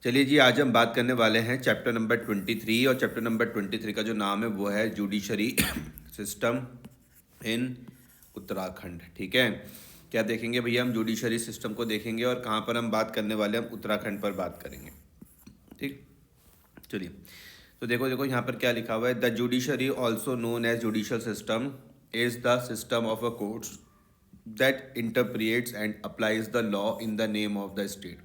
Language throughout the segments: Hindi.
चलिए जी, आज हम बात करने वाले हैं चैप्टर नंबर 23 और चैप्टर नंबर 23 का जो नाम है वो है जुडिशरी सिस्टम इन उत्तराखंड। ठीक है, क्या देखेंगे भैया? हम जुडिशरी सिस्टम को देखेंगे और कहाँ पर हम बात करने वाले हैं, हम उत्तराखंड पर बात करेंगे। ठीक, चलिए। तो देखो देखो यहाँ पर क्या लिखा हुआ है, the judiciary also known as judicial system is the system of a courts that interprets and applies the law in the name of the state.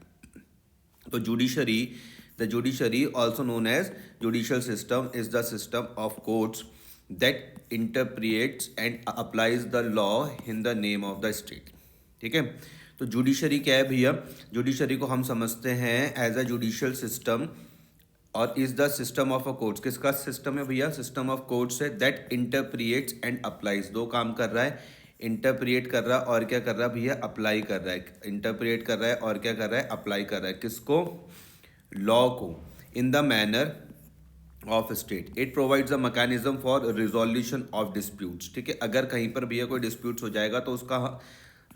तो judiciary, the judiciary also known as judicial system is the system of courts that interprets and applies the law in the name of the state. ठीक है, तो जुडिशरी क्या है भैया? जुडिशरी को हम समझते हैं एज अ जुडिशियल सिस्टम और is the system of a courts. किसका सिस्टम है भैया? सिस्टम ऑफ कोर्ट्स है दैट इंटरप्रिएट्स एंड अप्लाइज। दो काम कर रहा है, इंटरप्रिएट कर रहा है और क्या कर रहा है भैया? अप्लाई कर रहा है। इंटरप्रिएट कर रहा है और क्या कर रहा है? अप्लाई कर रहा है। किसको? लॉ को। In the manner of state it provides a mechanism for resolution of disputes. ठीक है, अगर कहीं पर भैया कोई डिस्प्यूट्स हो जाएगा तो उसका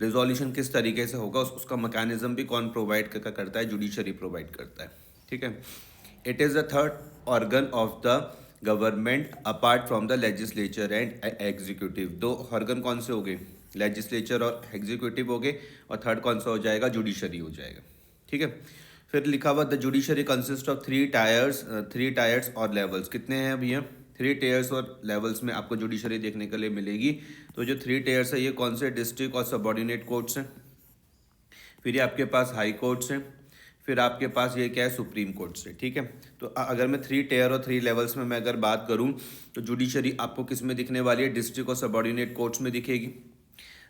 रिजोल्यूशन किस तरीके से होगा, उसका मैकेनिज्म भी कौन प्रोवाइड करता है? जुडिशरी प्रोवाइड करता है। ठीक है, it is the third organ of the government apart from the legislature and executive. दो ऑर्गन कौन से हो गए? लेजिस्लेचर और एग्जीक्यूटिव हो गए, और थर्ड कौन सा हो जाएगा? जुडिशरी हो जाएगा। ठीक है, फिर लिखा हुआ the judiciary consist of three tyres और लेवल्स। कितने हैं भैया? 3 टायर्स और लेवल्स में आपको जुडिशरी देखने के लिए मिलेगी। तो जो 3 टायर्स है ये कौन से? डिस्ट्रिक्ट और सबऑर्डिनेट कोर्ट्स हैं, फिर ये आपके पास हाई कोर्ट्स हैं, फिर आपके पास ये क्या है? सुप्रीम कोर्ट से। ठीक है, तो अगर मैं 3 टायर और 3 लेवल्स में मैं अगर बात करूं तो जुडिशरी आपको किस में दिखने वाली है? डिस्ट्रिक्ट और सबऑर्डिनेट कोर्ट्स में दिखेगी।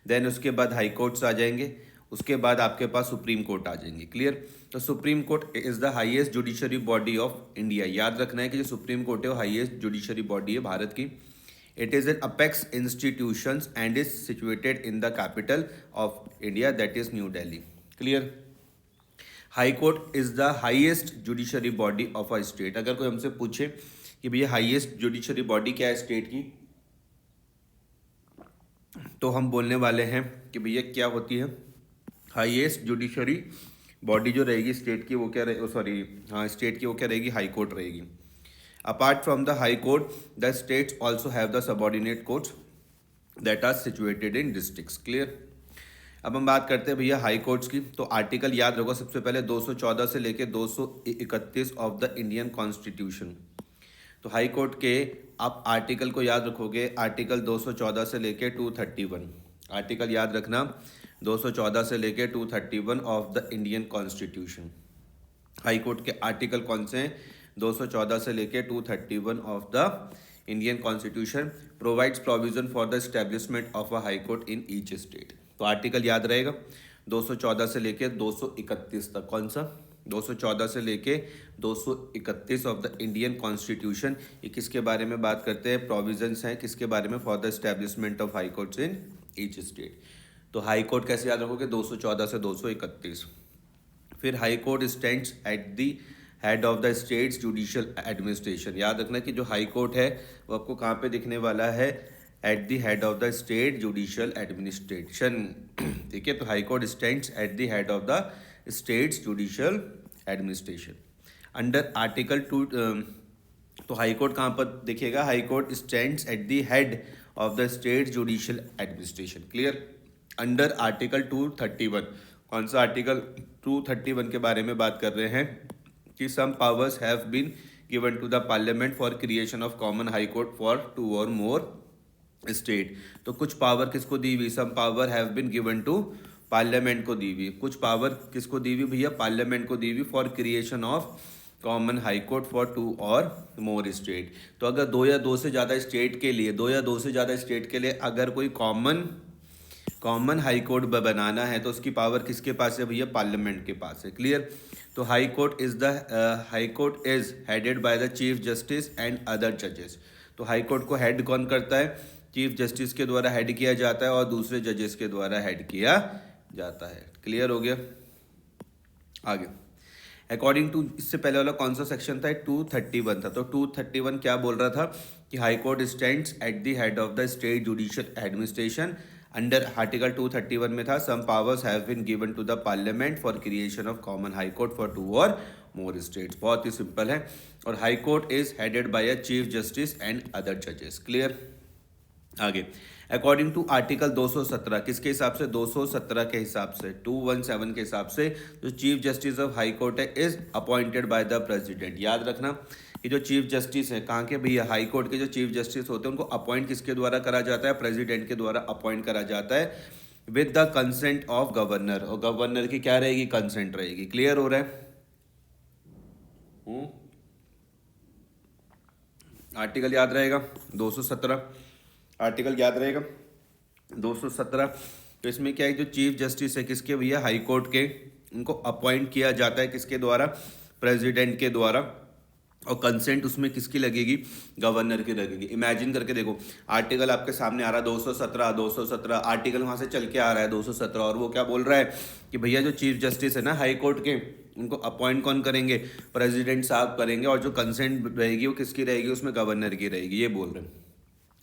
देन उसके बाद हाई कोर्ट्स आ जाएंगे, उसके बाद आपके पास सुप्रीम कोर्ट आ जाएंगे। क्लियर? तो supreme court is the highest judiciary body of India. याद रखना है कि जो सुप्रीम कोर्ट है वो हाईएस्ट जुडिशरी बॉडी है भारत की। It is an apex institution and is situated in the capital of India that is new Delhi. Clear? High court is the highest judiciary body of a state. अगर कोई हमसे पूछे कि भैया हाईएस्ट जुडिशरी बॉडी क्या है स्टेट की, तो हम बोलने वाले हैं कि भैया क्या होती है? हाईएस्ट जुडिशरी बॉडी जो रहेगी स्टेट की वो क्या रहे, सॉरी हाँ, स्टेट की वो क्या रहेगी? हाई कोर्ट रहेगी। Apart from the high court the states also have the subordinate courts that are situated in districts. Clear? अब हम बात करते हैं भैया हाई कोर्ट्स की। तो आर्टिकल याद रखो सबसे पहले 214 से लेके 231 ऑफ द इंडियन कॉन्स्टिट्यूशन। तो हाई कोर्ट के आप आर्टिकल को याद रखोगे, आर्टिकल 214 से लेके 231। आर्टिकल याद रखना 214 से लेके 231 of the Indian constitution. High court के आर्टिकल कौन से हैं? 214 से लेके 231 of the Indian constitution provides provision for the establishment of a high court in each state. तो आर्टिकल याद रहेगा 214 से लेके 231 तक। कौन सा? 214 से लेके 231 ऑफ द इंडियन कॉन्स्टिट्यूशन। ये किसके बारे में बात करते हैं? प्रोविजंस हैं किसके बारे में? For the establishment of high courts in each state. तो हाई कोर्ट कैसे याद रखोगे? 214 से 231। फिर high court stands at the head of the states judicial administration. याद रखना कि जो हाई कोर्ट है वो आपको कहाँ पे दिखने वाला है? Eight the head of the state judicial administration. ठीक है, तो high court stands at the head of the states judicial administration under article 2। तो हाई कोर्ट कहाँ पर दिखेगा? High court stands at the head of the state judicial administration. Clear? Under article 231। कौन सा आर्टिकल? 231 के बारे में बात कर रहे हैं कि some powers have been given to the parliament for creation of common high court for 2 or more state. तो कुछ पावर किसको दी हुई? Some power have been given to parliament को दी हुई। कुछ पावर किसको दी हुई भैया? पार्लियामेंट को दी हुई for creation of common high court for 2 or more state. तो अगर 2 या 2 से ज़्यादा स्टेट के लिए, 2 या 2 से ज़्यादा स्टेट के लिए अगर कोई कॉमन हाई कोर्ट बनाना है तो उसकी पावर किसके पास है भैया? पार्लियामेंट के पास है। क्लियर? तो high court is headed by the chief justice and other जजेस। तो हाई कोर्ट को हेड कौन करता है? चीफ जस्टिस के द्वारा हेड किया जाता है और दूसरे जजेस के द्वारा हेड किया जाता है। क्लियर हो गया? आगे अकॉर्डिंग टू, इससे पहले वाला कौन सा सेक्शन था? 231 था। तो 231 क्या बोल रहा था कि high court stands at the head of the state judicial administration. Under article 231 में था some powers have been given to the parliament for creation of common high court for 2 or more states. बहुत ही सिंपल है। और high court is headed by a chief justice and other जजेस। क्लियर। आगे, अकॉर्डिंग टू आर्टिकल 217 किसके हिसाब से, 217 के हिसाब से, 217 के हिसाब से जो chief justice of high court है is appointed by the president. याद रखना कि जो चीफ जस्टिस है कहाँ के भैया, हाई कोर्ट के जो चीफ जस्टिस होते हैं उनको अपॉइंट किसके द्वारा करा जाता है, प्रेसिडेंट के द्वारा अपॉइंट करा जाता है with the consent of governor. और गवर्नर की क्या रहेगी, कंसेंट रहेगी। क्लियर हो रहा है। आर्टिकल याद रहेगा 217, आर्टिकल याद रहेगा 217। तो इसमें क्या है, जो चीफ जस्टिस है किसके भैया, हाई कोर्ट के, उनको अपॉइंट किया जाता है किसके द्वारा, प्रेसिडेंट के द्वारा। और कंसेंट उसमें किसकी लगेगी, गवर्नर की लगेगी। इमेजिन करके देखो, आर्टिकल आपके सामने आ रहा है 217 आर्टिकल वहां से चल के आ रहा है 217, और वो क्या बोल रहा है कि भैया जो चीफ जस्टिस है ना हाई कोर्ट के, उनको अपॉइंट कौन करेंगे, प्रेसिडेंट साहब करेंगे। और जो कंसेंट रहेगी वो किसकी रहेगी, उसमें गवर्नर की रहेगी। ये बोल रहे हैं।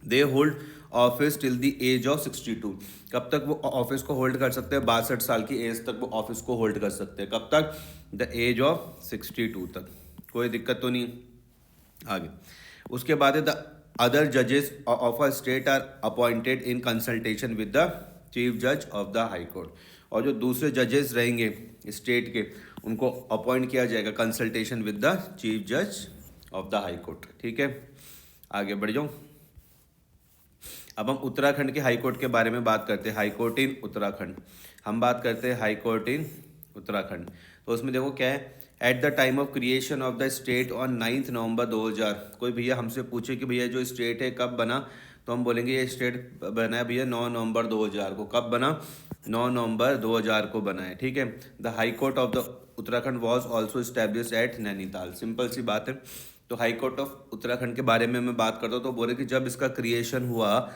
They hold office till the age of 62। कब तक वो ऑफिस को होल्ड कर सकते हैं, 62 साल की एज तक वो ऑफिस को होल्ड कर सकते हैं। कब तक, द एज ऑफ 62 तक। कोई दिक्कत तो नहीं। आगे उसके बाद है द अदर जजेस of a state are appointed in consultation with the chief जज ऑफ द हाई कोर्ट। और जो दूसरे जजेस रहेंगे स्टेट के, उनको अपॉइंट किया जाएगा कंसल्टेशन विद द चीफ जज ऑफ द हाई कोर्ट। ठीक है, आगे बढ़ जाऊँ। अब हम उत्तराखंड के हाई कोर्ट के बारे में बात करते हैं। हाई कोर्ट इन उत्तराखंड, हम बात करते हैं हाई कोर्ट इन उत्तराखंड। तो उसमें देखो क्या है, at the time of creation of the state on 9 नवंबर 2000। कोई भैया हमसे पूछे कि भैया जो स्टेट है कब बना, तो हम बोलेंगे ये स्टेट बना है भैया 9 नवंबर 2000 को। कब बना, 9 नवंबर 2000 को बना है। ठीक है। The high court of the Uttarakhand was also establish at Nainital. Simple सी बात है। तो हाई कोर्ट ऑफ उत्तराखंड के बारे में मैं बात करता हूँ तो बोले कि जब इसका क्रिएशन हुआ,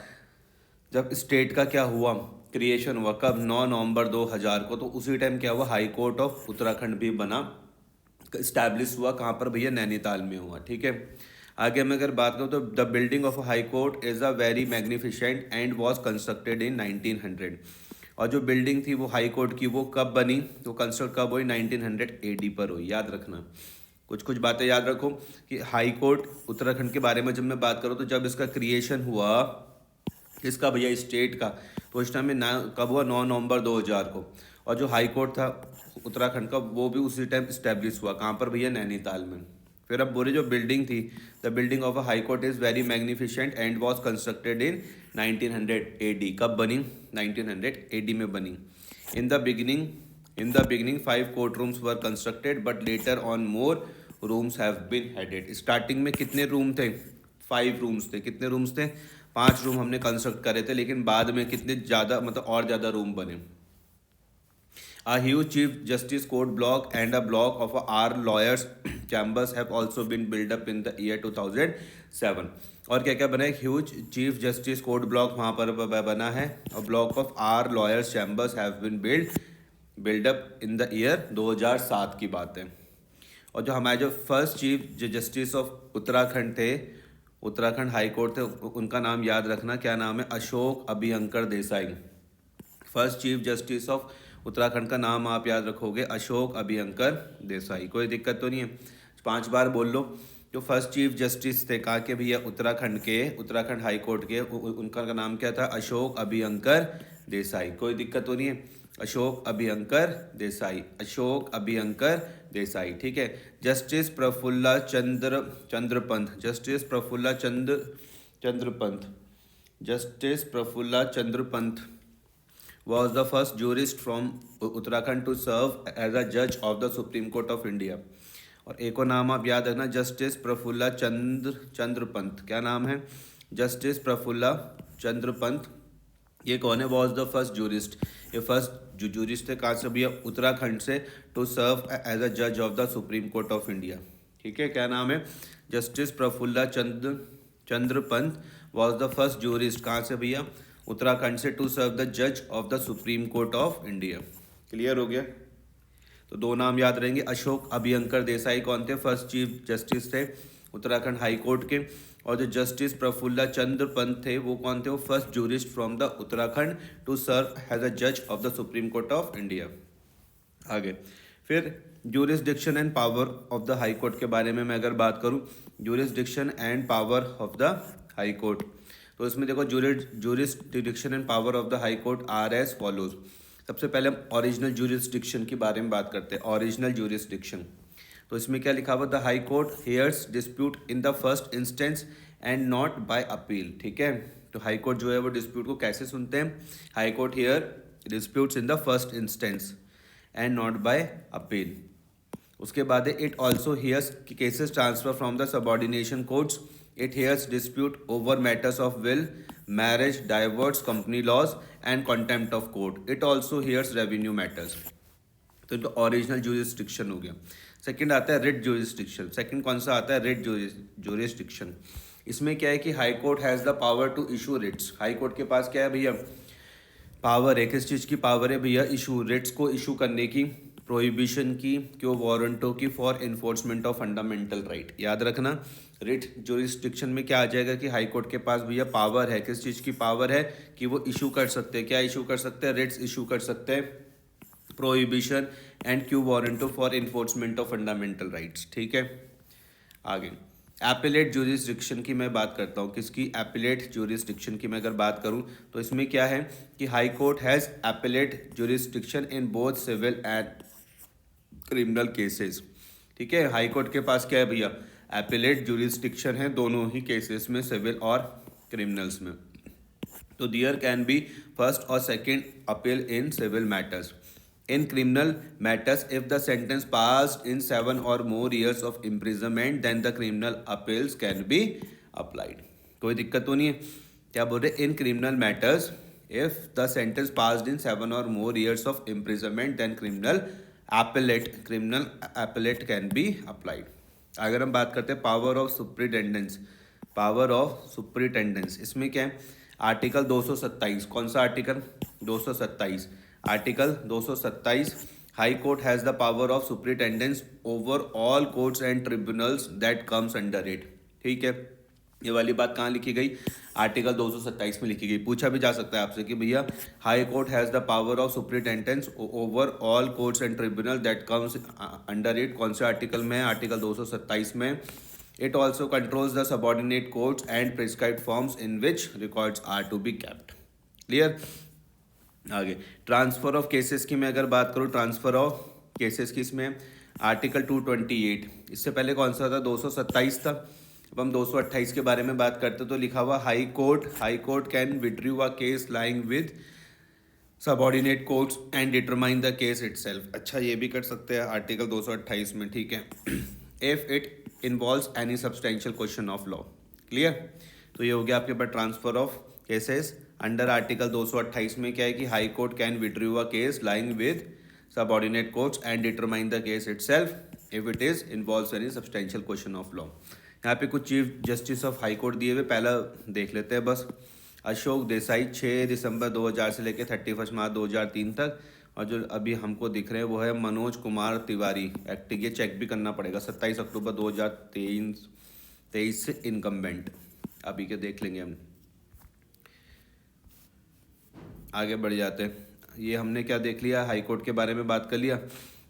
जब स्टेट का क्या हुआ, क्रिएशन हुआ कब, 9 नवंबर 2000 को, तो उसी टाइम क्या हुआ, हाई कोर्ट ऑफ उत्तराखंड भी बना, स्टैब्लिश हुआ। कहाँ पर भैया, नैनीताल में हुआ। ठीक है। आगे मैं अगर बात करूँ तो the building of high court is a very magnificent and was constructed in 1900। और जो बिल्डिंग थी वो हाई कोर्ट की, वो कब बनी, तो कंस्ट्रक्ट कब हुई, 1900 AD पर हुई। याद रखना, कुछ बातें याद रखो कि हाई कोर्ट उत्तराखंड के बारे में जब मैं बात करूँ तो जब इसका क्रिएशन हुआ, किसका भैया, स्टेट का, तो उस टाइम में कब हुआ, 9 नवंबर 2000 को। और जो हाई कोर्ट था उत्तराखंड का, वो भी उसी टाइम स्टैब्लिश हुआ। कहाँ पर भैया, नैनीताल में। फिर अब बोले जो बिल्डिंग थी, the building of a high court is very magnificent and was constructed in 1900 AD। कब बनी, 1900 AD में बनी। In the beginning 5 court rooms were constructed but later on more rooms have been added. Starting में कितने रूम थे, 5 रूम्स थे। कितने रूम्स थे, 5 रूम हमने कंस्ट्रक्ट करे थे, लेकिन बाद में कितने ज़्यादा, मतलब और ज़्यादा रूम बने। A huge chief justice court block and a block of our lawyers chambers have also been built up in the year 2007। और क्या क्या बना है, huge chief justice court block वहाँ पर बना है, और block of our lawyers chambers have been build up in the year 2007 की बात है। और जो हमारे जो first chief justice of Uttarakhand थे, उत्तराखंड हाई कोर्ट थे, उनका नाम याद रखना, क्या नाम है, Ashok Abhyankar Desai. First chief justice of Uttarakhand का नाम आप याद रखोगे, अशोक अभियंकर देसाई। कोई दिक्कत तो नहीं है, 5 बार बोल लो। जो फर्स्ट चीफ जस्टिस थे कहाँ के भैया, उत्तराखंड के, उत्तराखंड हाई कोर्ट के, उनका नाम क्या था, अशोक अभियंकर देसाई। कोई दिक्कत तो नहीं है, अशोक अभियंकर देसाई, अशोक अभियंकर देसाई। ठीक है। Justice Prafulla Chandra Pant, justice Prafulla Chandra Pant was the first jurist from Uttarakhand to serve as a judge of the Supreme Court of India। और एक और नाम आप याद रखना, जस्टिस प्रफुल्ला चंद्र पंत। क्या नाम है, जस्टिस प्रफुल्ला चंद्र पंत। ये कौन है, वॉज द फर्स्ट जूरिस्ट, ये फर्स्ट जूरिस्ट थे कहाँ से भैया, उत्तराखंड से, टू सर्व एज अ जज of the supreme court of India. ठीक है। क्या नाम है, justice Prafulla Chandra Pant was the first jurist, कहाँ से भैया, उत्तराखंड से, टू सर्व द जज of the supreme court of India. Clear हो गया। तो 2 नाम याद रहेंगे, अशोक अभियंकर देसाई कौन थे, फर्स्ट चीफ जस्टिस थे उत्तराखंड हाई कोर्ट के। और जो जस्टिस प्रफुल्ला चंद्र पंत थे वो कौन थे, वो first jurist from the Uttarakhand to serve as a जज of the supreme court of India. आगे फिर jurisdiction and power of the high court के बारे में मैं अगर बात करूं, jurisdiction and power of the high court, तो इसमें देखो jurisdiction and power of the high court are as follows. सबसे पहले हम ओरिजिनल ज्यूरिसडिक्शन के बारे में बात करते हैं। ओरिजिनल ज्यूरिसडिक्शन, तो इसमें क्या लिखा हुआ, the high court hears dispute in the first instance and not by appeal. ठीक है, तो हाई कोर्ट जो है वो डिस्प्यूट को कैसे सुनते हैं, high court hear disputes in the first instance and not by appeal. उसके बाद है it also hears cases transfer from the subordination courts, it hears dispute over matters of will, marriage, divorce, company laws and contempt of court, it also hears revenue matters. तो इनका ओरिजिनल ज्यूरिसडिक्शन हो गया। सेकंड आता है रिट ज्यूरिसडिक्शन। सेकंड कौन सा आता है, रिट ज्यूरिसडिक्शन। इसमें क्या है कि high court has the power to issue writs. High court के पास क्या है भैया, पावर है, किस चीज़ की पावर है भैया, इशू, रिट्स को इशू करने की, प्रोहिबिशन की, क्यों वारंटों की, for enforcement of fundamental right. याद रखना, रिट ज्यूरिसडिक्शन में क्या आ जाएगा कि हाई कोर्ट के पास भैया पावर है, किस चीज़ की पावर है कि वो इशू कर सकते हैं, क्या इशू कर सकते हैं, रिट्स इशू कर सकते हैं, prohibition and quo warranto for enforcement of fundamental rights. ठीक है, आगे एपिलेट ज्यूरिसडिक्शन की मैं बात करता हूँ। किसकी, एपिलेट ज्यूरिसडिक्शन की मैं अगर बात करूँ तो इसमें क्या है कि high court has appellate jurisdiction in both civil and criminal cases. ठीक है, हाई कोर्ट के पास क्या है भैया, एपिलेट ज्यूरिसडिक्शन है दोनों ही केसेस में, सिविल और क्रिमिनल्स में। तो देयर कैन बी फर्स्ट और second appeal in civil matters. In criminal matters, if the sentence passed in 7 or more years of imprisonment, then the criminal appeals can be applied. कोई दिक्कत तो नहीं है, क्या बोल रहे, in criminal matters, if the sentence passed in 7 or more years of imprisonment, then criminal appellate can be applied. अगर हम बात करते हैं power of superintendence, power of superintendence, इसमें क्या है, आर्टिकल 227, कौन सा article, 227, article 227, high court has the power of superintendence over all courts and tribunals that comes under it. ठीक है, ये वाली बात कहाँ लिखी गई, आर्टिकल 227 में लिखी गई। पूछा भी जा सकता है आपसे कि भैया high court has the power of superintendence over all courts and tribunal that comes under it, कौन से आर्टिकल में, आर्टिकल 227 में। It also controls the subordinate courts and prescribed forms in which records are to be kept. Clear, आगे ट्रांसफर ऑफ केसेस की मैं अगर बात करूँ, ट्रांसफर ऑफ केसेस की इसमें आर्टिकल 228, इससे पहले कौन सा था, 227 था। अब हम 228 के बारे में बात करते तो लिखा हुआ high court can withdraw a case lying with subordinate courts and determine the case itself. अच्छा, ये भी कर सकते हैं आर्टिकल 228 में। ठीक है, if it involves any substantial question of law. Clear, तो ये हो गया आपके पास transfer of cases under article 228 में। क्या है कि high court can withdraw a case lying with subordinate courts and determine the case itself if it is involves any substantial question of law. यहाँ पे कुछ chief justice of high court दिए हुए, पहला देख लेते हैं बस। अशोक देसाई 6 दिसंबर 2000 से लेकर 31 मार्च 2003 तक, और जो अभी हमको दिख रहे हैं वो है मनोज कुमार तिवारी एक्टिंग, ये चेक भी करना पड़ेगा, 27 अक्टूबर 2023 से इनकम्बेंट। अभी के देख लेंगे हम, आगे बढ़ जाते हैं। ये हमने क्या देख लिया, हाई कोर्ट के बारे में बात कर लिया।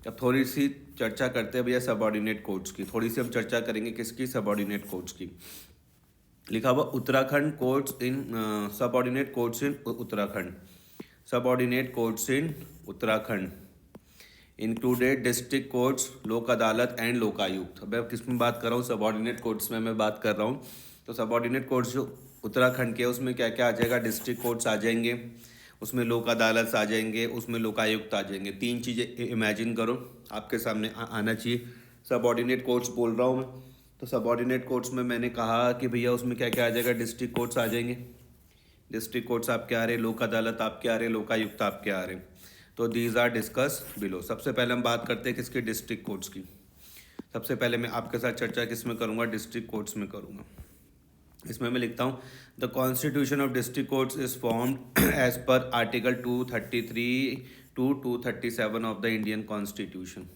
अब थोड़ी सी चर्चा करते हैं भैया सबॉर्डिनेट कोर्ट्स की, थोड़ी सी हम चर्चा करेंगे किसकी, सबॉर्डिनेट कोर्ट्स की। लिखा हुआ Uttarakhand courts in subordinate courts in Uttarakhand, subordinate courts in Uttarakhand included district courts, लोक अदालत एंड लोकायुक्त। अब मैं किस में बात कर रहा हूँ, सबॉर्डिनेट कोर्ट्स में मैं बात कर रहा हूँ। तो सबॉर्डिनेट कोर्ट्स जो उत्तराखंड के, उसमें क्या क्या आ जाएगा, डिस्ट्रिक्ट कोर्ट्स आ जाएंगे, उसमें लोक अदालत आ जाएंगे, उसमें लोकायुक्त आ जाएंगे। तीन चीज़ें इमेजिन करो, आपके सामने आना चाहिए। सबॉर्डिनेट कोर्ट्स बोल रहा हूँ मैं, तो सबॉर्डिनेट कोर्ट्स में मैंने कहा कि भैया उसमें क्या क्या आ जाएगा, डिस्ट्रिक्ट कोर्ट्स आ जाएंगे, डिस्ट्रिक्ट कोर्ट्स आपके आ रहे, लोक अदालत आपके आ रहे, लोकायुक्त आपके आ रहे। तो दीज आर डिस्कस बिलो। सबसे पहले हम बात करते हैं किसकी, डिस्ट्रिक्ट कोर्ट्स की। सबसे पहले मैं आपके साथ चर्चा किस में करूँगा, डिस्ट्रिक्ट कोर्ट्स में करूँगा। इसमें मैं लिखता हूँ the constitution of district courts is formed as per article 233 to 237 of the Indian constitution.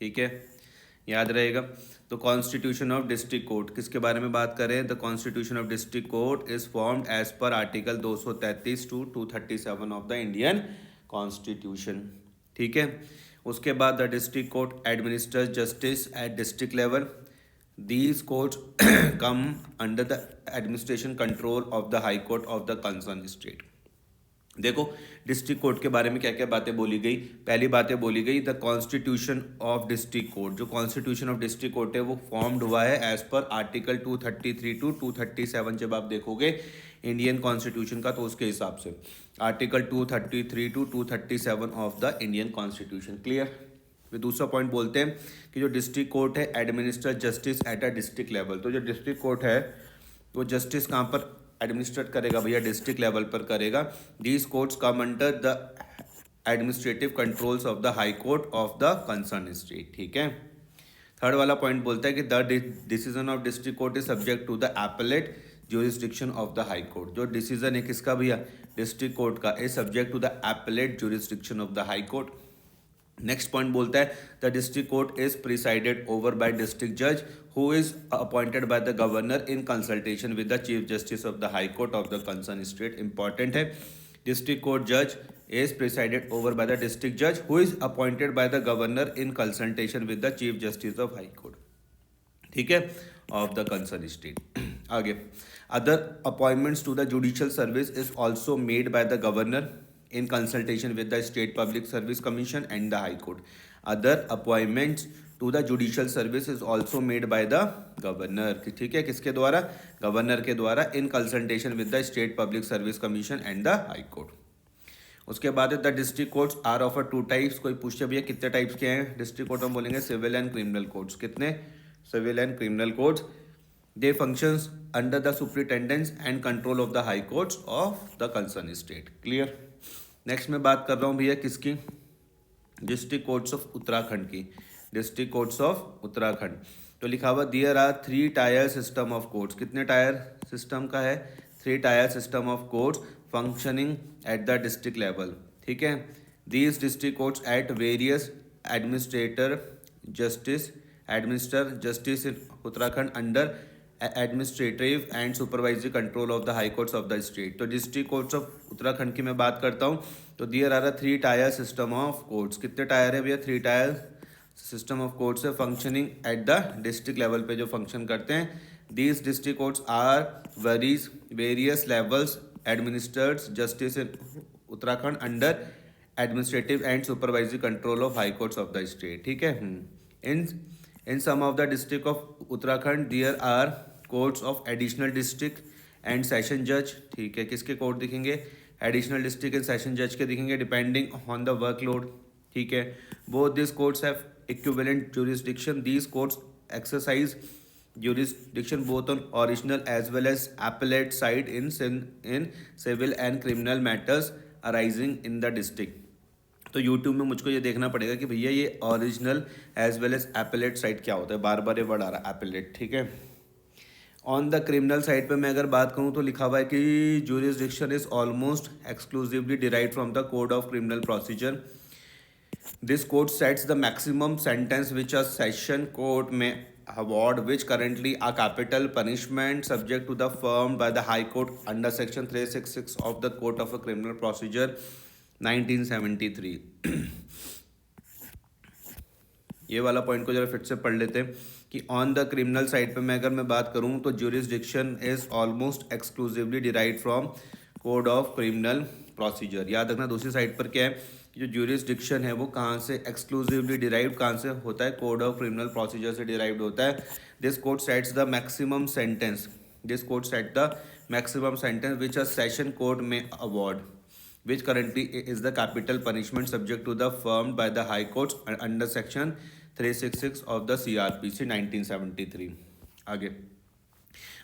ठीक है, याद रहेगा। तो कॉन्स्टिट्यूशन ऑफ डिस्ट्रिक्ट कोर्ट किसके बारे में बात करें, the constitution of district court is formed as per article 233 to 237 of the Indian constitution. ठीक है, उसके बाद the district court administers justice at district level. These courts come under the administration control of the High Court of the concerned state. देखो डिस्ट्रिक्ट कोर्ट के बारे में क्या क्या बातें बोली गई. पहली बातें बोली गई the constitution of district court. जो कॉन्स्टिट्यूशन ऑफ डिस्ट्रिक्ट कोर्ट है वो फॉर्म्ड हुआ है एज पर आर्टिकल 233 टू 237. जब आप देखोगे इंडियन कॉन्स्टिट्यूशन का तो उसके हिसाब से article 233 to 237 of the Indian constitution. Clear. फिर दूसरा पॉइंट बोलते हैं कि जो डिस्ट्रिक्ट कोर्ट है administer justice at a district level. तो जो डिस्ट्रिक्ट कोर्ट है वो जस्टिस कहाँ पर एडमिनिस्ट्रेट करेगा भैया, डिस्ट्रिक्ट लेवल पर करेगा. These courts come under the administrative controls of the high court of the concern state. ठीक है. थर्ड वाला पॉइंट बोलता है कि the decision of district court is subject to the appellate jurisdiction of the high court. जो डिसीजन है किसका भैया, डिस्ट्रिक्ट कोर्ट का, is subject to the appellate jurisdiction of the high court. Next point बोलता है the district court is presided over by district जज who is appointed by the governor in consultation with the chief justice of the high court of the concern state. Important है. डिस्ट्रिक्ट कोर्ट जज is presided over by the district judge who is appointed by the governor in consultation with the chief justice of high court. ठीक है, of the concerned state. आगे, other appointments to the judicial service is also made by the governor in consultation with the state public service commission and the high court. Other appointments to the judicial service is also made by the governor. ठीक है, किसके द्वारा, गवर्नर के द्वारा, in consultation with the state public service commission and the high court. उसके बाद the district courts are of a two types. कोई पूछे भैया कितने टाइप्स के हैं डिस्ट्रिक्ट कोर्ट, हम बोलेंगे सिविल एंड क्रिमिनल कोर्ट्स. कितने, civil and criminal courts. They functions under the superintendence and control of the high courts of the concern state. Clear. Next मैं बात कर रहा हूँ भैया किसकी, डिस्ट्रिक्ट कोर्ट्स ऑफ उत्तराखंड की. District courts of Uttarakhand. तो लिखा हुआ there are 3 tier system of courts. कितने टायर सिस्टम का है, 3 tier system of courts functioning at the district level. ठीक है. These district courts at various administrator justice in Uttarakhand under administrative and supervisory control of the high courts of the state. तो डिस्ट्रिक्ट कोर्ट्स ऑफ उत्तराखंड की मैं बात करता हूँ तो there are 3 tier system of courts. कितने टायर है भैया, 3 टायर सिस्टम ऑफ कोर्ट्स है functioning at the district level पे जो फंक्शन करते हैं. These district courts are various levels administered justice in Uttarakhand under administrative and supervisory control of high courts of the state. ठीक है. In some of the district of Uttarakhand there are courts of additional district and session जज. ठीक है. किसके कोर्ट दिखेंगे, एडिशनल डिस्ट्रिक्ट एंड सेशन जज के दिखेंगे डिपेंडिंग ऑन द वर्कलोड. ठीक है. Both this courts have equivalent jurisdiction. These courts exercise jurisdiction both on original as well as appellate side in civil and criminal matters arising in the district. तो यूट्यूब में मुझको ये देखना पड़ेगा कि भैया ये original as well as appellate side क्या होता है. बार बार ये वर्ड आ रहा है एपेलेट. ठीक है. ऑन द क्रिमिनल साइड पे मैं अगर बात करूँ तो लिखा हुआ है कि jurisdiction is almost exclusively derived from the code of criminal procedure. This code sets the maximum sentence which a session court may award, which currently a capital punishment subject to the affirmed by the High Court under Section 366 of the Code of a Criminal Procedure 1973. ये वाला पॉइंट को जरा फिर से पढ़ लेते हैं कि ऑन द क्रिमिनल साइड पे मैं अगर मैं बात करूँ तो jurisdiction is almost exclusively derived from Code of Criminal Procedure. याद रखना दूसरी साइड पर क्या है, जो ज्यूरिसडिक्शन है वो कहाँ से एक्सक्लूसिवली डिराइव्ड कहाँ से होता है, कोड ऑफ क्रिमिनल प्रोसीजर से डिराइव्ड होता है. This code sets the maximum sentence. This code set the maximum sentence which a session court may award, which currently is the capital punishment subject to the firm by the high courts under section 366 of the CRPC 1973. आगे,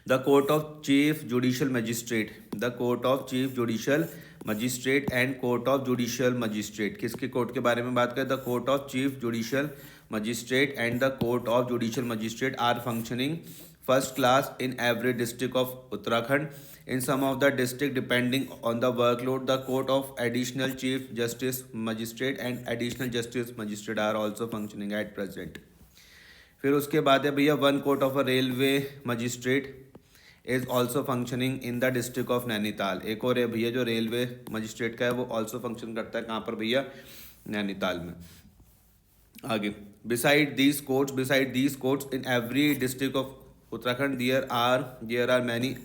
the court of chief judicial magistrate. The court of chief judicial magistrate and court of judicial magistrate. किसके कोर्ट के बारे में बात करें, the court of chief judicial magistrate and the court of judicial magistrate are functioning first class in every district of Uttarakhand. In some of the district depending on the workload the court of additional chief justice magistrate and additional justice magistrate are also functioning at present. फिर उसके बाद है भैया one court of a railway magistrate is also functioning in the district of Nainital. एक और है भैया जो रेलवे मजिस्ट्रेट का है वो ऑल्सो फंक्शन करता है कहाँ पर भैया, नैनीताल में. आगे, beside these courts in every district of Uttarakhand there are many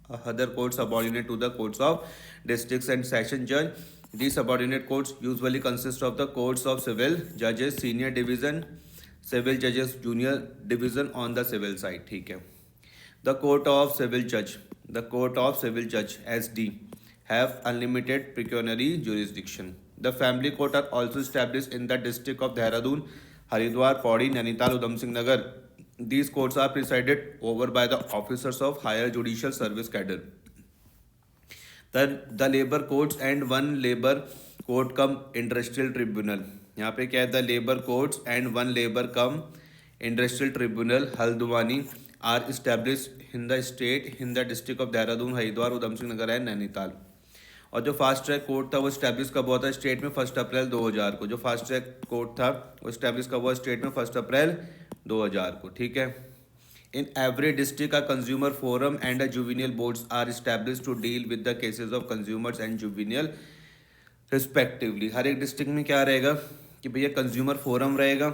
other courts subordinate to the courts of districts and session judge. These subordinate courts usually consist of the courts of civil judges senior division, civil judges junior division on the civil side. ठीक है. The court of civil judge SD have unlimited pecuniary jurisdiction. The family court are also established in the district of Dehradun, Haridwar, Pauri, Nainital, Udham Singh Nagar. These courts are presided over by the officers of higher judicial service cadre. The labor courts and one labor court cum industrial tribunal. यहाँ पे क्या है, the labour courts and one labour cum industrial tribunal Haldwani are establish in the state in the district of Dehradun, Haridwar, Udham Singh Nagar and Nainital. और जो फास्ट ट्रैक कोर्ट था वो स्टैब्लिश कब हुआ था स्टेट में 1 अप्रैल 2000 को. जो फास्ट ट्रैक कोर्ट था वो स्टैब्लिश कब हुआ स्टेट में 1 अप्रैल 2000 को. ठीक है. In every district, a consumer forum and a juvenile boards are established to deal with the cases of consumers and juvenile respectively. हर एक डिस्ट्रिक्ट में क्या रहेगा कि भैया कंज्यूमर फोरम रहेगा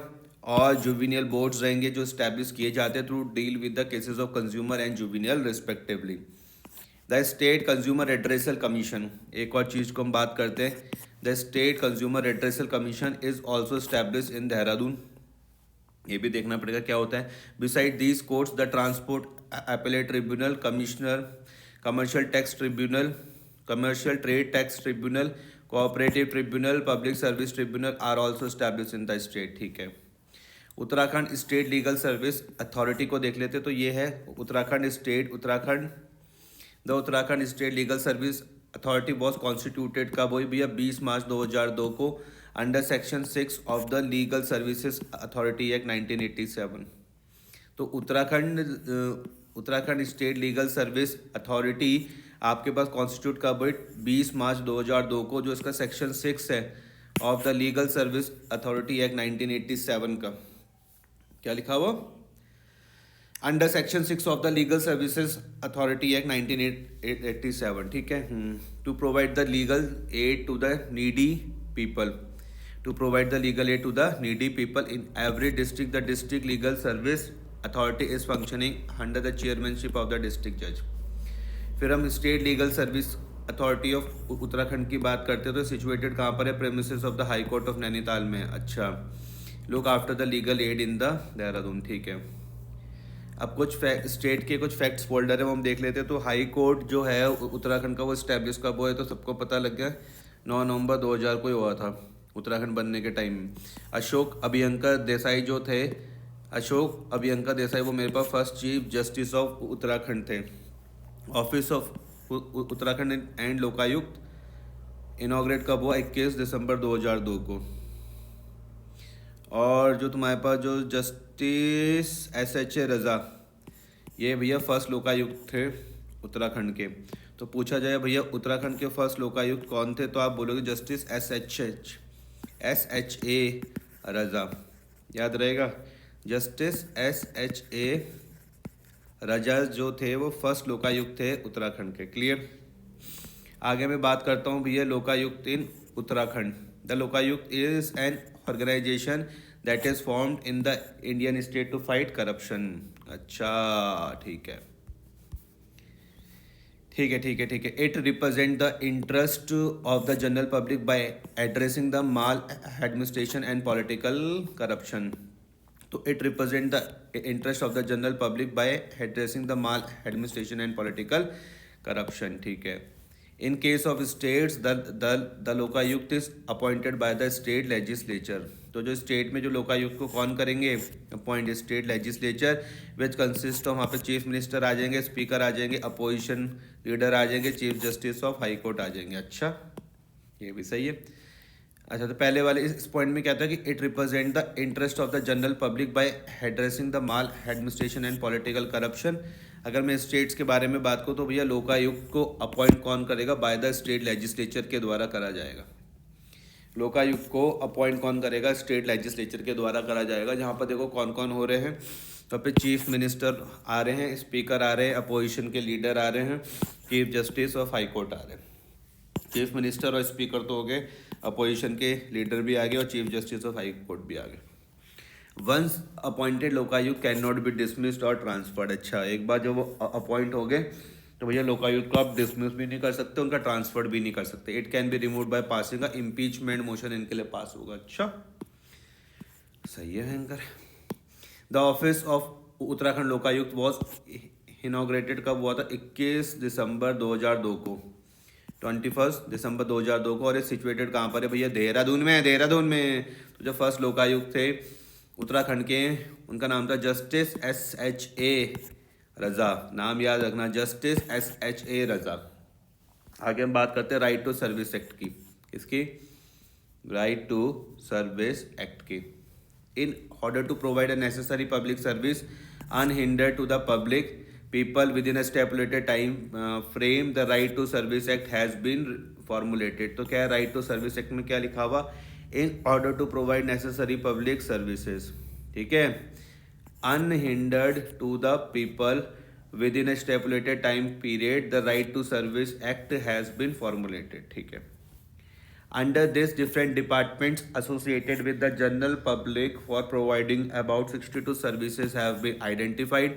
और जुवेनियल बोर्ड्स रहेंगे जो स्टैब्लिश किए जाते हैं to deal with the cases of consumer and juvenile respectively. The state consumer redressal commission, एक और चीज़ को हम बात करते हैं. The state consumer redressal commission is also establish in Dehradun. ये भी देखना पड़ेगा क्या होता है. Beside these courts the transport appellate tribunal, commissioner, commercial tax tribunal, commercial trade tax tribunal, cooperative tribunal, public service tribunal are also establish in the state. ठीक है. Uttarakhand state legal service authority को देख लेते तो ये है Uttarakhand state legal service authority was constituted कब हुई भैया 20 मार्च 2002 को under section 6 of the legal services authority act 1987. तो Uttarakhand state legal service authority आपके पास कॉन्स्टिट्यूट कब हुई 20 मार्च 2002 को, जो इसका सेक्शन 6 है of the legal service authority act 1987 का. क्या लिखा हुआ under section 6 of the legal services authority act 1987. ठीक है. To provide the legal aid to the needy people. To provide the legal aid to the needy people in every district, the district legal service authority is functioning under the chairmanship of the district judge. फिर हम state legal service authority of Uttarakhand की बात करते हैं तो सिचुएटेड कहाँ पर है, premises of the high court of Nainital में. अच्छा. Look after the legal add in the Dehradun. ठीक है. अब कुछ स्टेट के कुछ फैक्ट्स फोल्डर है वो हम देख लेते हैं. तो हाई कोर्ट जो है उत्तराखंड का वो स्टैब्लिश कब हुआ है तो सबको पता लग गया 9 नवंबर 2000 को ही हुआ था उत्तराखंड बनने के टाइम. अशोक अभियंकर देसाई वो मेरे पास first chief justice of Uttarakhand थे. Office of Uttarakhand and Lokayukta inaugurate कब हुआ 21 दिसंबर 2002 को. और जो तुम्हारे पास जो जस्टिस SH रज़ा ये भैया फर्स्ट लोकायुक्त थे उत्तराखंड के. तो पूछा जाए भैया उत्तराखंड के फर्स्ट लोकायुक्त कौन थे तो आप बोलोगे जस्टिस SHA रज़ा. याद रहेगा जस्टिस SHA रज़ा जो थे वो फर्स्ट लोकायुक्त थे उत्तराखंड के. क्लियर. आगे मैं बात करता हूँ भैया Lokayukta in Uttarakhand. The Lokayukta is an organisation that is formed in the Indian state to fight corruption. अच्छा. ठीक है. It represent the interest of the general public by addressing the mall administration and political corruption. तो it represent the interest of the general public by addressing the mall administration and political corruption. ठीक है. In case of states the Lokayukta is appointed by the state legislature. तो जो स्टेट में जो लोकायुक्त को कौन करेंगे appoint state legislature which consist of, वहाँ पे चीफ मिनिस्टर आ जाएंगे, स्पीकर आ जाएंगे, अपोजिशन लीडर आ जाएंगे, chief justice of high court आ जाएंगे. अच्छा. ये भी सही है. अच्छा. तो पहले वाले इस पॉइंट में क्या था कि it represent the interest of the general public by addressing the mall administration and political corruption. अगर मैं स्टेट्स के बारे में बात करूँ तो भैया लोकायुक्त को अपॉइंट कौन करेगा बाय द स्टेट लेजिस्लेचर के द्वारा करा जाएगा. लोकायुक्त को अपॉइंट कौन करेगा स्टेट लेजिस्लेचर के द्वारा करा जाएगा. जहाँ पर देखो कौन कौन हो रहे हैं तो पे चीफ मिनिस्टर आ रहे हैं, स्पीकर आ रहे हैं, अपोजिशन के लीडर आ रहे हैं, chief justice of high court आ रहे हैं. चीफ मिनिस्टर और स्पीकर तो हो गए, अपोजिशन के लीडर भी आ गए और chief justice of high court भी आ गए. Once appointed Lokayukta can not be dismissed और ट्रांसफर्ड। अच्छा, एक बार जब वो अपॉइंट हो गए तो भैया लोकायुक्त को आप डिसमिस भी नहीं कर सकते, उनका ट्रांसफर भी नहीं कर सकते। It can be remove by passing a impeachment motion, इनके लिए पास होगा। अच्छा, सही है भयंकर। The office of Uttarakhand Lokayukta was inaugurated कब हुआ था? 21 दिसंबर 2002 को, 21 दिसंबर 2002 को। और ये सिचुएटेड कहाँ पर है भैया? देहरादून में है, देहरादून में। तो जो फर्स्ट लोकायुक्त थे उत्तराखंड के, उनका नाम था जस्टिस SHA रज़ा। नाम याद रखना, जस्टिस SHA रज़ा। आगे हम बात करते हैं राइट टू सर्विस एक्ट की। किसकी? राइट टू सर्विस एक्ट की। In order to provide a necessary public service unhindered to the public people within a stipulated time frame, the right to service act has been formulated। तो क्या है right to service act में क्या लिखा हुआ? In order to provide necessary public services, ठीक है, unhindered to the people within a stipulated time period, the right to service act has been formulated। ठीक है। Under this, different departments associated with the general public for providing about 62 services have been identified.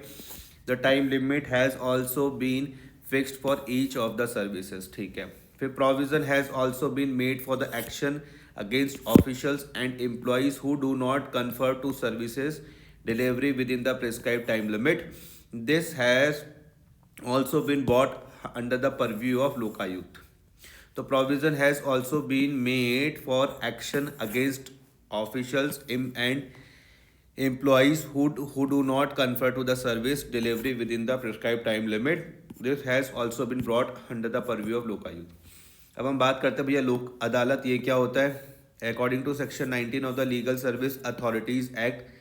The time limit has also been fixed for each of the services। ठीक है। फिर provision has also been made for the action against officials and employees who do not confer to services delivery within the prescribed time limit. This has also been brought under the purview of Lokayukt। तो provision has also been made for action against officials and employees who do not confer to the service delivery within the prescribed time limit. This has also been brought under the purview of Lokayukta. अब हम बात करते हैं भैया लोक अदालत, ये क्या होता है? According to section 19 of the legal service authorities act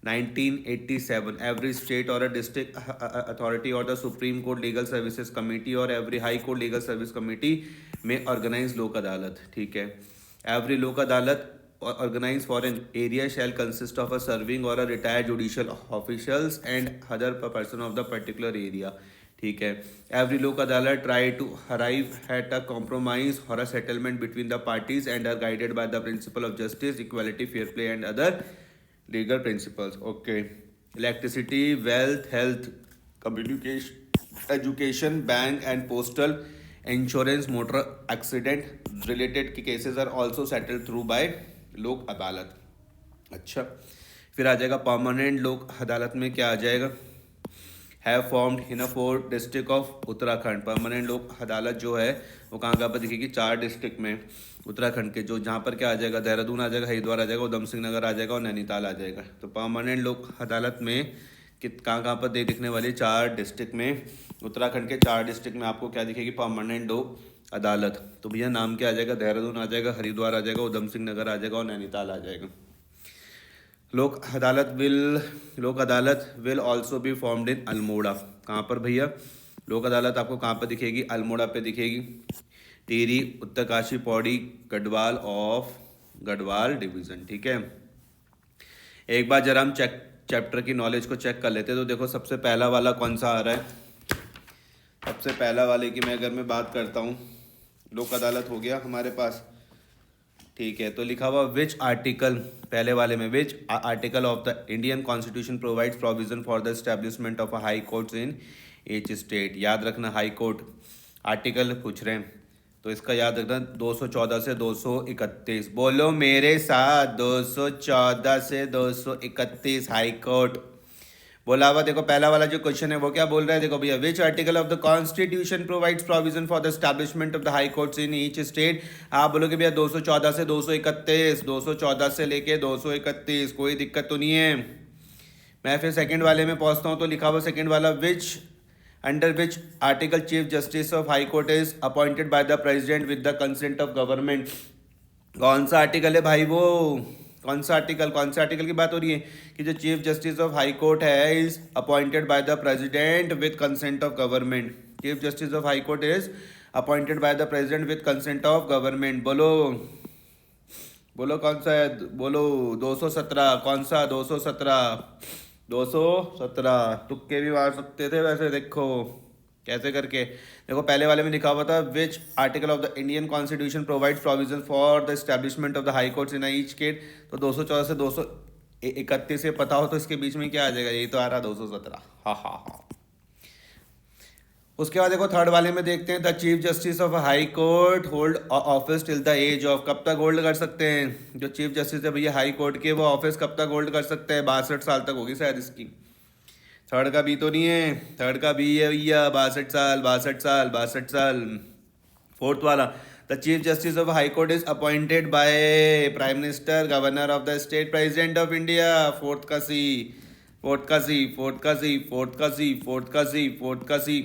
1987, every state or a district authority or the Supreme Court Legal Services Committee or every High Court Legal Service Committee may organize लोक अदालत। ठीक है। Every लोक अदालत organized for an area shall consist of a serving or a retired judicial officials and other person of the particular area। ठीक है। Every लोक अदालत try to arrive at a compromise or a settlement between the parties and are guided by the principle of justice, equality, fair play and other legal principles। Okay। Electricity, wealth, health, communication, education, bank and postal, insurance, motor accident related cases are also settled through by लोक अदालत। अच्छा, फिर आ जाएगा परमानेंट लोक अदालत में क्या आ जाएगा? Have formed in a 4 district of Uttarakhand. Permanent लोक अदालत जो है वो कहाँ कहाँ पर दिखेगी? 4 डिस्ट्रिक्ट में उत्तराखंड के, जो जहाँ पर क्या आ जाएगा? देहरादून आ जाएगा, हरिद्वार आ जाएगा, उधम सिंह नगर आ जाएगा और नैनीताल आ जाएगा। तो परमानेंट लोक अदालत में कहाँ पर दिखने वाली? 4 डिस्ट्रिक्ट में, उत्तराखंड के 4 डिस्ट्रिक्ट में आपको क्या दिखेगी? परमानेंट लोक अदालत। तो भैया नाम क्या आ जाएगा? देहरादून आ जाएगा, हरिद्वार आ जाएगा, उधम सिंह नगर आ जाएगा और नैनीताल आ जाएगा। लोक अदालत will also be formed in Almora. कहाँ पर भैया लोक अदालत आपको कहाँ पर दिखेगी? अल्मोड़ा पे दिखेगी। टिहरी, उत्तरकाशी, पौड़ी, गढ़वाल डिवीजन। ठीक है। एक बार जरा हम चैप्टर की नॉलेज को चेक कर लेते हैं। तो देखो सबसे पहला वाला कौन सा आ रहा है? सबसे पहला वाले की मैं अगर मैं बात करता हूँ, लोक अदालत हो गया हमारे पास। ठीक है। तो लिखा हुआ विच आर्टिकल, पहले वाले में which article of the Indian constitution provides provision for the establishment of a high courts in each state. याद रखना, हाई कोर्ट आर्टिकल पूछ रहे हैं तो इसका याद रखना 214 से 231। बोलो मेरे साथ, 214 से 231 हाई कोर्ट बोला हुआ। देखो पहला वाला जो क्वेश्चन है वो क्या बोल रहा है? देखो भैया, which article of the constitution provides provision for the establishment of the high courts in each state. आप बोलोगे भैया 214 से 231, 214 से लेके 231, कोई दिक्कत तो नहीं है। मैं फिर सेकंड वाले में पहुंचता हूं। तो लिखा हुआ सेकंड वाला which under which article chief justice of high court is appointed by the president with the consent of government. कौन सा आर्टिकल है भाई? वो कौन सा आर्टिकल की बात हो रही है कि जो chief justice of high court है is appointed by the president with consent of government. Chief justice of high court is appointed by the president with consent of government. बोलो कौन सा है? बोलो 217। कौन सा? 217 तुक्के भी मार सकते थे वैसे। देखो कैसे करके, देखो पहले वाले में लिखा हुआ था which article of the Indian constitution provides provision for the establishment of the high courts in each state. तो 214 से 31 से पता हो तो इसके बीच में क्या आ जाएगा, यही तो आ रहा 217। हाँ हाँ हाँ। उसके बाद देखो थर्ड वाले में देखते हैं, the chief justice of high court hold office till the age of, कब तक होल्ड कर सकते हैं जो चीफ जस्टिस है भैया हाई कोर्ट के, वो ऑफिस कब तक होल्ड कर सकते हैं, 62 साल तक होगी शायद इसकी। थर्ड का बी तो नहीं है, थर्ड का बी है भैया 62 साल, 62 साल, 62 साल। फोर्थ वाला, the chief justice of high court is appointed by prime minister, governor of the state, president of India. Fourth का सी, फोर्थ का सी, फोर्थ का सी, फोर्थ का सी, फोर्थ का सी, फोर्थ का सी,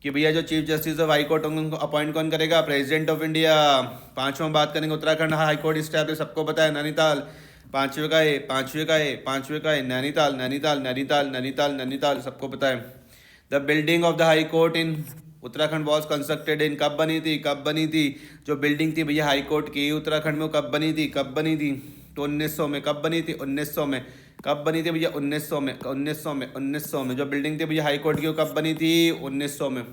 कि भैया जो chief justice of high court होंगे उनको अपॉइंट कौन करेगा, प्रेसिडेंट ऑफ इंडिया। पांचवा बात करेंगे उत्तराखंड हाई कोर्ट स्टैब्लिश, सबको पता है नैनीताल। पांचवे का है, पांचवे का है, पांचवे का है नैनीताल, नैनीताल, नैनीताल, नैनीताल, नैनीताल, सबको पता है। The building of the high court in Uttarakhand was constructed इन, कब बनी थी, कब बनी थी जो बिल्डिंग थी भैया हाई कोर्ट की उत्तराखंड में, वो कब बनी थी, कब बनी थी, तो 1900 में। कब बनी थी, 1900 में। कब बनी थी भैया, 1900 में, 1900 में, 1900 में। जो बिल्डिंग थी भैया हाई कोर्ट की वो कब बनी थी, 1900 में।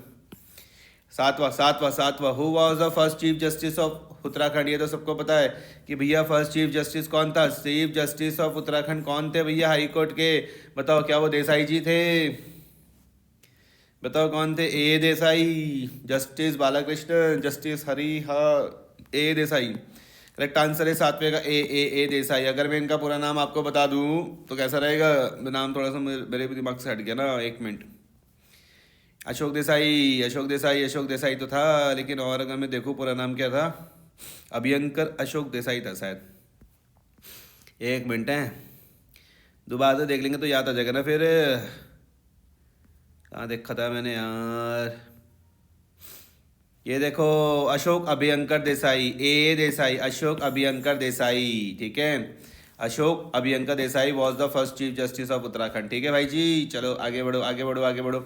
सातवां सातवां सातवां, who was the first chief justice of Uttarakhand, ये तो सबको पता है कि भैया फर्स्ट चीफ जस्टिस कौन था, चीफ जस्टिस ऑफ उत्तराखंड कौन थे भैया हाई कोर्ट के, बताओ क्या वो देसाई जी थे, बताओ कौन थे, ए देसाई, जस्टिस बालाकृष्ण, जस्टिस हरि ए देसाई। करेक्ट आंसर है सातवें का ए देसाई। अगर मैं इनका पूरा नाम आपको बता दूं तो कैसा रहेगा, नाम थोड़ा सा मेरे भी दिमाग से हट गया ना, एक मिनट। अशोक देसाई, अशोक देसाई, अशोक देसाई तो था, लेकिन और अगर मैं देखूं पूरा नाम क्या था, अभियंकर अशोक देसाई था शायद। एक मिनट है, दोबारा से देख लेंगे तो याद आ जाएगा ना फिर। कहाँ देखा था मैंने यार, ये देखो अशोक अभियंकर देसाई, ए देसाई, अशोक अभियंकर देसाई, ठीक है। Ashok Abhyankar Desai was the first chief justice of Uttarakhand, ठीक है भाई जी। चलो आगे बढ़ो, आगे बढ़ो, आगे बढ़ो।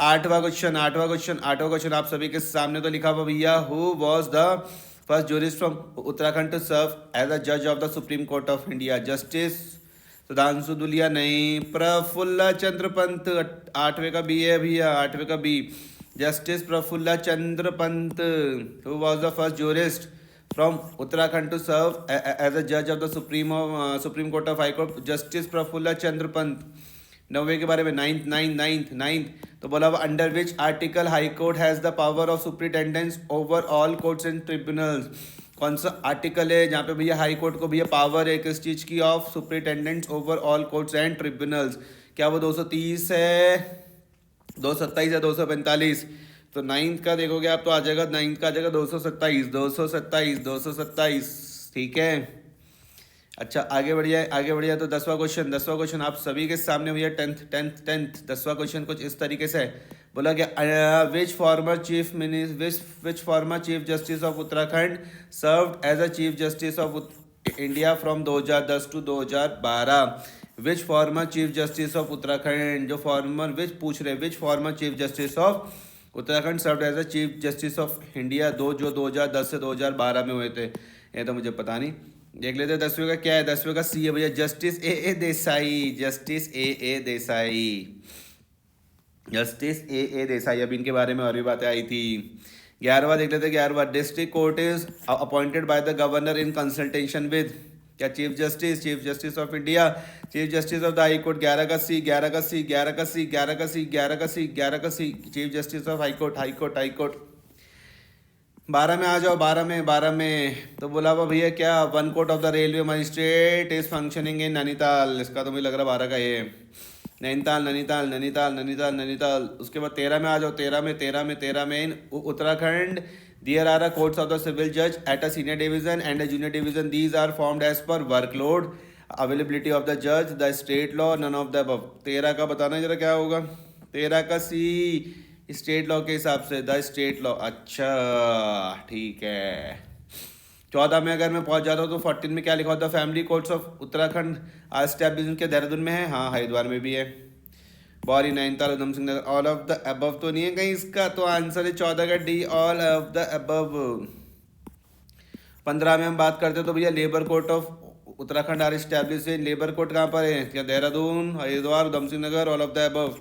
आठवां क्वेश्चन, आठवां क्वेश्चन, आठवां क्वेश्चन आप सभी के सामने तो लिखा हुआ भैया, who was the first jurist from Uttarakhand to serve as a जज of the supreme court of India, justice Sudhanshu Dhulia नहीं, प्रफुल्ल चंद्र पंत। आठवें का बी है भैया, आठवें का B, justice Prafulla Chandra Pant, who was the first jurist from Uttarakhand to serve as a जज of the supreme court of high court, justice Prafulla Chandra Pant. नौवे के बारे में, नाइन्थ नाइन्थ नाइन्थ नाइन्थ तो बोला हुआ, under which article high court has the power of superintendence over all courts and tribunals, कौन सा आर्टिकल है जहाँ पे भैया हाई कोर्ट को भैया पावर है किस चीज़ की, of superintendents over all courts and tribunals. क्या वो 230 है, 227 है, 245। तो नाइन्थ का देखोगे आप तो आ जाएगा, नाइन्थ का आ जाएगा 227, 227, 227, ठीक है। अच्छा आगे बढ़िया, आगे बढ़िया। तो 10वां क्वेश्चन, 10वां क्वेश्चन आप सभी के सामने भैया, टेंथ 10वां क्वेश्चन कुछ इस तरीके से है, बोला गया which former chief minister, which former chief justice of Uttarakhand served as a chief justice of India from 2010 to 2012। Which former chief justice of Uttarakhand, जो फॉर्मर विच पूछ रहे, which former chief justice of Uttarakhand served as a chief justice of India, जो 2010 से 2012 में हुए थे, ये तो मुझे पता नहीं। देख लेते हैं 10वें का क्या है, 10वें का सी है भैया, justice A Desai, justice A Desai, justice A Desai. अब इनके बारे में और भी बातें आई थी। 11वां देख लेते हैं, 11वां, district court is appointed by the governor in consultation with, क्या chief justice, chief justice of India, chief justice of the high court. 11 का सी, 11 का सी, 11 का सी, 11 का सी, 11 का सी, 11 का C, chief justice of high court, high court, high court. 12 में आ जाओ, 12 में, 12 में तो बोला हुआ भैया क्या, one court of the railway magistrate is functioning इन नैनीताल, इसका तो मुझे लग रहा 12 का ये, नैनीताल, नैनीताल, नैनीताल, नैनीताल, नैनीताल। उसके बाद 13 में आ जाओ, 13 में, 13 में, 13 में in Uttarakhand there are a courts of the civil जज at a senior division and a junior division, these are formed as per workload availability of the जज, the state law, none of the above. 13 का बताना जरा क्या होगा, 13 का सी, स्टेट लॉ के हिसाब से, द स्टेट लॉ। अच्छा ठीक है। 14 में अगर मैं पहुंच जाता हूँ तो 14 में क्या लिखा होता है, फैमिली कोर्ट्स ऑफ उत्तराखंड आज एस्टैब्लिश के देहरादून में है, हाँ हरिद्वार में भी है, बौरी, नैनीताल, उधम Singh Nagar. All of the above तो नहीं है कहीं इसका, तो आंसर है 14 का D, all of the above. 15 में हम बात करते हैं तो भैया labour court of Uttarakhand are establish, labour court कहाँ पर है, क्या Dehradun, Haridwar, Udham Singh Nagar, all of the above.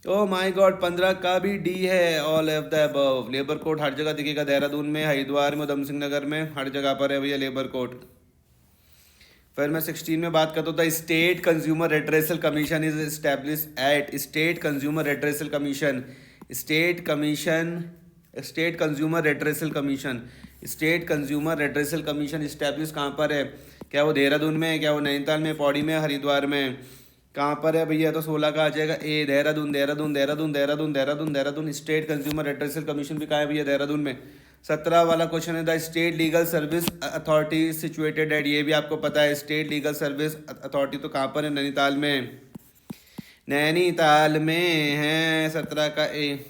Oh my god, 15 का भी डी है, all of the above. Labour court हर जगह दिखेगा, देहरादून में, हरिद्वार में, उधम सिंह नगर में, हर जगह पर है भैया लेबर कोर्ट। फिर मैं 16 में बात करता हूँ, the state consumer redressal commission is establish at state consumer redressal commission, state consumer redressal commission, state consumer redressal commission establish कहाँ पर है? क्या वो देहरादून में है, क्या वो नैनीताल में, पौड़ी में, हरिद्वार में, कहाँ पर है भैया? तो 16 का आ जाएगा A, Dehradun Dehradun Dehradun Dehradun Dehradun Dehradun. State consumer redressal commission भी कहाँ है भैया? देहरादून में। 17 वाला क्वेश्चन है, the state legal service authority situated at, ये भी आपको पता है, स्टेट लीगल सर्विस अथॉरिटी तो कहाँ पर है? नैनीताल में, नैनीताल में है। 17 का ए।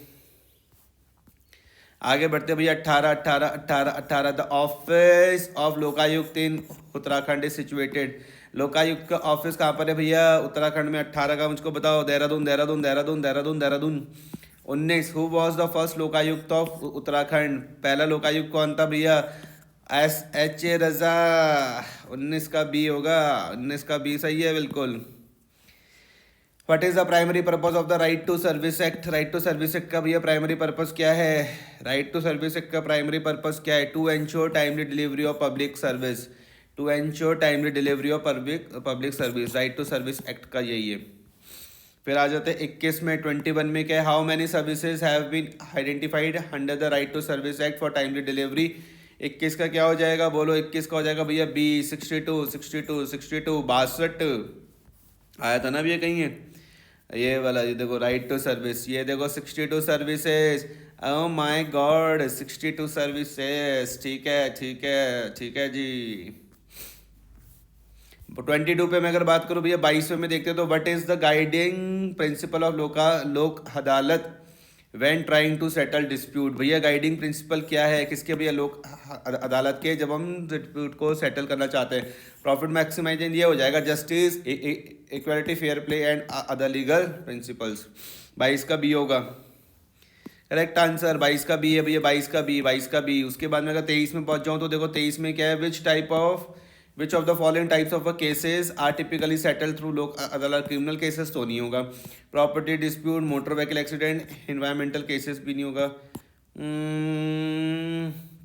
आगे बढ़ते भैया 18 the office of Lokayukta in Uttarakhand is situated, Lokayukta का ऑफिस कहाँ पर है भैया? उत्तराखंड में। 18 का मुझको बताओ, Dehradun Dehradun Dehradun Dehradun Dehradun. 19, who was the first Lokayukta of Uttarakhand, पहला लोकायुक्त कौन था भैया? SH रजा। 19 का बी होगा, 19 का बी सही है बिल्कुल। What is the primary purpose of the right to service act, right to service act का भैया प्राइमरी पर्पज क्या है? राइट टू सर्विस एक्ट का प्राइमरी पर्पज क्या है? To ensure timely delivery of public service, to ensure timely delivery of public service, right to service act का यही है। फिर आ जाते हैं 21 में, 21 में क्या है? How many services have been identified under the right to service act for timely delivery. 21 का क्या हो जाएगा? बोलो 21 का हो जाएगा भैया बी, 62 62 62 62 आया था ना भैया कहीं है ये वाला, ये देखो राइट टू सर्विस, ये देखो 62 services. Oh my God, 62 services. ठीक है ठीक है ठीक है जी। 22 पे मैं अगर बात करूँ भैया, 22वें में देखते हो तो what is the guiding principle of Lok Adalat when trying to settle dispute. भैया गाइडिंग प्रिंसिपल क्या है किसके भैया? लोक अदालत के, जब हम डिस्प्यूट को सेटल करना चाहते हैं। प्रॉफिट मैक्सिमाइजेशन ये हो जाएगा, justice, equality, fair play and other legal principles. 22 का बी होगा करेक्ट आंसर, 22 का बी है भैया, 22 का बी, 22 का बी। उसके बाद में अगर 23 में पहुंच जाऊँ तो देखो 23 में क्या है? Which of the following types of cases are typically settle through Lok Adalat. Criminal cases तो नहीं होगा, property dispute, motor vehicle accident, environmental cases भी नहीं होगा।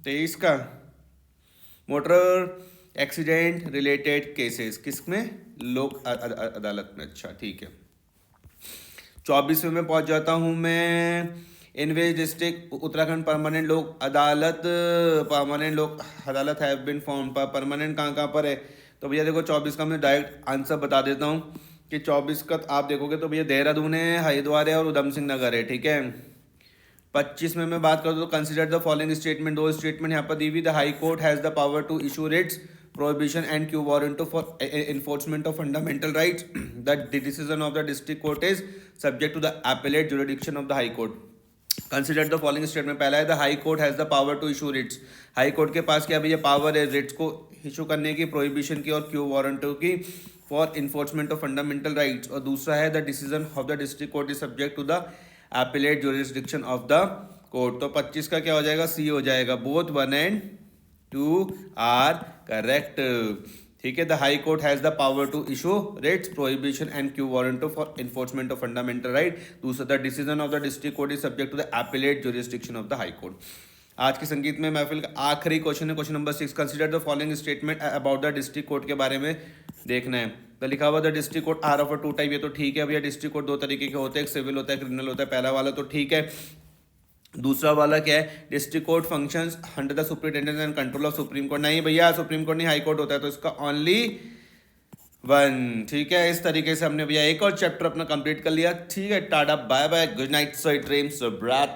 23 का मोटर एक्सीडेंट रिलेटेड केसेस किसमें? लोक अदालत में। अच्छा ठीक है। 24वें में पहुंच जाता हूं मैं, इन विच डिस्ट्रिक्ट उत्तराखंड परमानेंट लोक अदालत, परमानेंट लोक अदालत हैव बीन फॉर्म। परमानेंट कहाँ कहाँ पर है? तो भैया देखो 24 का मैं डायरेक्ट आंसर बता देता हूँ कि 24 का आप देखोगे तो भैया देहरादून है, हरिद्वार है और उधम सिंह नगर है। ठीक है। 25 में मैं बात करूँ तो कंसिडर द फॉलोइंग स्टेटमेंट, दो स्टेटमेंट यहाँ पर दी हुई। The high court has the power to issue writs, prohibition and quo warranto for enforcement of fundamental rights. The decision of the district court is subject to the appellate jurisdiction of the high court. Consider the following statement. पहला है the high court has the power to issue writs. High court के पास क्या भैया पावर है? रिट्स को इशू करने की, प्रोहिबिशन की और क्यू वारंटो की, for enforcement of fundamental rights. और दूसरा है the decision of the district court is subject to the appellate jurisdiction of the court। तो 25 का क्या हो जाएगा? सी हो जाएगा। Both 1 and 2 are correct. ठीक है। The high court has the power to issue writs, prohibition and quo warranto for enforcement of fundamental right. दूसरा the decision of the district court is subject to the appellate jurisdiction of the high court. आज के संगीत में महफिल का आखिरी क्वेश्चन है, question number 6। Consider the following statement about the district court के बारे में देखना है। तो लिखा हुआ the district court are of 2 type, ये तो ठीक है भैया। डिस्ट्रिक्ट कोर्ट 2 तरीके के होते हैं, एक सिविल होता है, क्रिमिनल होता है। पहला वाला तो ठीक है। दूसरा वाला क्या है? District court functions under the superintendence and control of supreme court. नहीं भैया, सुप्रीम कोर्ट नहीं, हाई कोर्ट होता है, तो इसका ओनली 1। ठीक है। इस तरीके से हमने भैया एक और चैप्टर अपना कंप्लीट कर लिया। ठीक है। Tata bye bye, good night, sweet dreams, ब्रात।